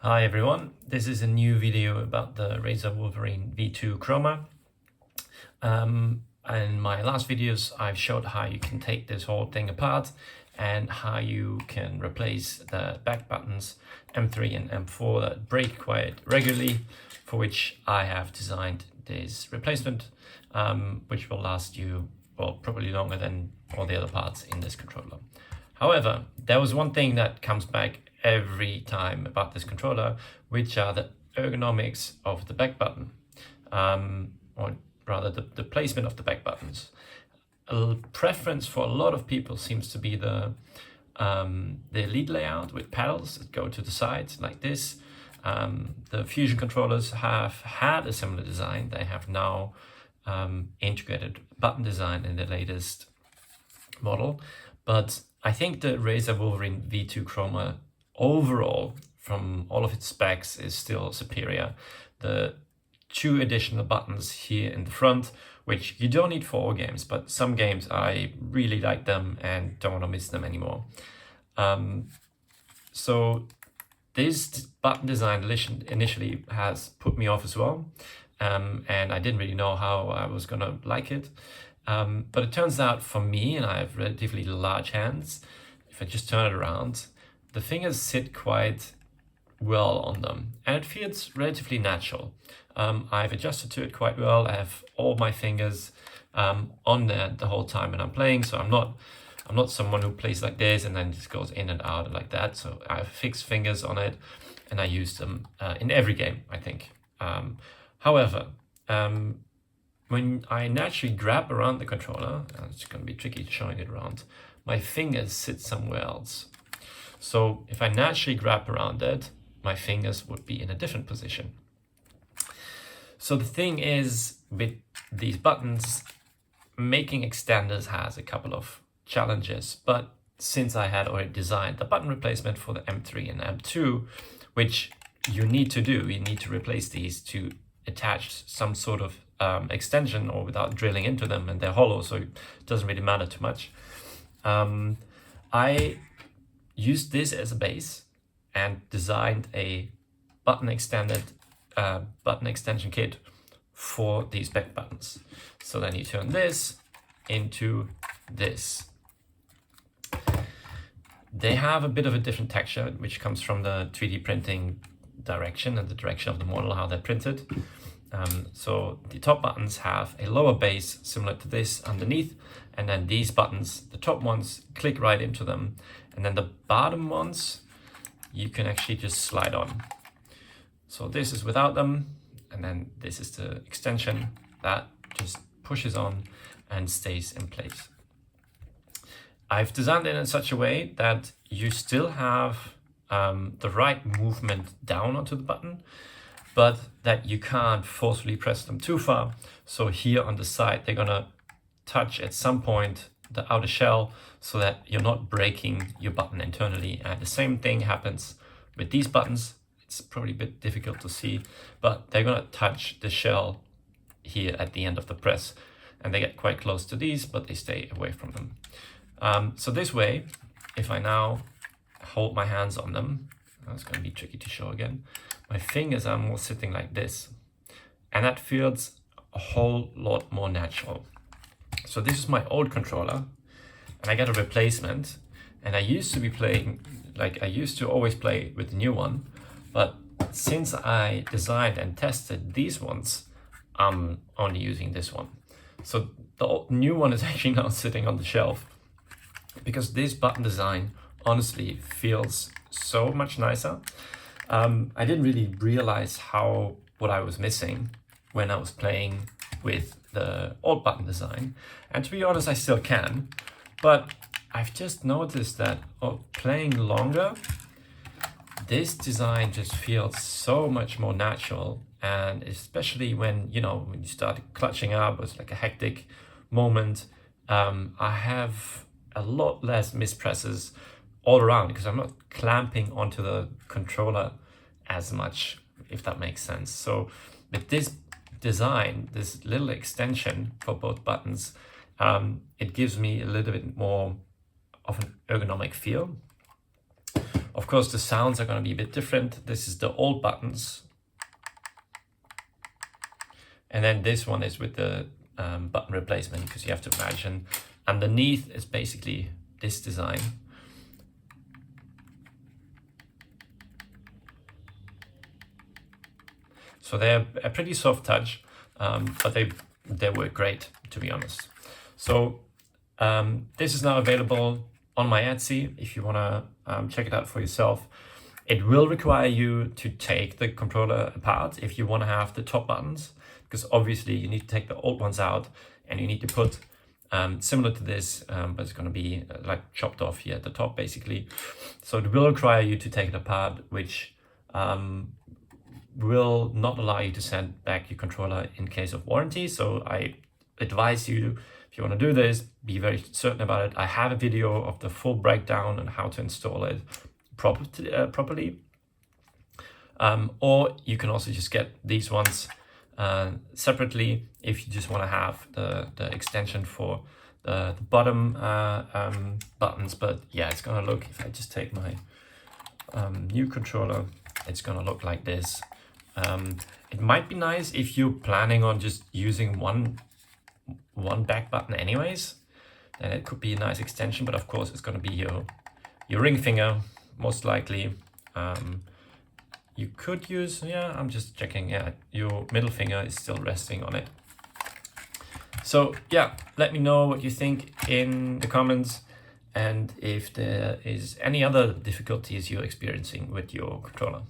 Hi everyone, this is a new video about the Razor Wolverine V2 Chroma. In my last videos I've showed how you can take this whole thing apart and how you can replace the back buttons M3 and M4 that break quite regularly, for which I have designed this replacement, which will last you, well, probably longer than all the other parts in this controller. However, there was one thing that comes back every time about this controller, which are the ergonomics of the back button, or rather the placement of the back buttons. A preference for a lot of people seems to be the Elite layout with paddles that go to the sides like this. The Fusion controllers have had a similar design. They have now integrated button design in the latest model, but I think the Razor Wolverine V2 Chroma overall, from all of its specs, is still superior. The 2 additional buttons here in the front, which you don't need for all games, but some games I really like them and don't want to miss them anymore. So this button design initially has put me off as well, and I didn't really know how I was gonna like it. But it turns out for me, and I have relatively large hands, if I just turn it around, the fingers sit quite well on them and it feels relatively natural. I've adjusted to it quite well. I have all my fingers on there the whole time when I'm playing, so I'm not someone who plays like this and then just goes in and out like that. So I have fixed fingers on it and I use them in every game, I think. However, when I naturally grab around the controller, it's going to be tricky showing it around, my fingers sit somewhere else. So if I naturally grab around it, my fingers would be in a different position. So the thing is, with these buttons, making extenders has a couple of challenges, but since I had already designed the button replacement for the M3 and M2, which you need to do, you need to replace these to attach some sort of extension or without drilling into them, and they're hollow, so it doesn't really matter too much. I used this as a base and designed a button extension kit for these back buttons. So then you turn this into this. They have a bit of a different texture, which comes from the 3D printing direction and the direction of the model, how they're printed. So the top buttons have a lower base similar to this underneath, and then these buttons, the top ones, click right into them, and then the bottom ones you can actually just slide on. So this is without them, and then this is the extension that just pushes on and stays in place. I've designed it in such a way that you still have the right movement down onto the button, but that you can't forcefully press them too far. So here on the side, they're gonna touch at some point the outer shell so that you're not breaking your button internally. And the same thing happens with these buttons. It's probably a bit difficult to see, but they're gonna touch the shell here at the end of the press, and they get quite close to these, but they stay away from them. So this way, if I now hold my hands on them, that's going to be tricky to show again, my fingers are more sitting like this, and that feels a whole lot more natural. So this is my old controller, and I got a replacement, and I used to be playing, like I used to always play with the new one, but since I designed and tested these ones, I'm only using this one. So the new one is actually now sitting on the shelf, because this button design honestly feels so much nicer. I didn't really realize what I was missing when I was playing with the old button design, and to be honest, I still can, but I've just noticed that playing longer, this design just feels so much more natural. And especially when you start clutching up, it's like a hectic moment, I have a lot less mispresses all around because I'm not clamping onto the controller as much, if that makes sense. So with this design, this little extension for both buttons, it gives me a little bit more of an ergonomic feel. Of course, the sounds are going to be a bit different. This is the old buttons. And then this one is with the button replacement, because you have to imagine underneath is basically this design. So they're a pretty soft touch, but they work great, to be honest. So this is now available on my Etsy if you want to check it out for yourself. It will require you to take the controller apart if you want to have the top buttons, because obviously you need to take the old ones out and you need to put similar to this, but it's going to be like chopped off here at the top basically. So it will require you to take it apart, which will not allow you to send back your controller in case of warranty. So I advise you, if you want to do this, be very certain about it. I have a video of the full breakdown on how to install it properly. Or you can also just get these ones separately if you just want to have the extension for the bottom buttons. But yeah, it's gonna look, if I just take my new controller, it's gonna look like this. It might be nice if you're planning on just using one back button anyways, then it could be a nice extension, but of course it's going to be your ring finger most likely. You could use, yeah, I'm just checking, yeah, your middle finger is still resting on it. So yeah, let me know what you think in the comments, and if there is any other difficulties you're experiencing with your controller.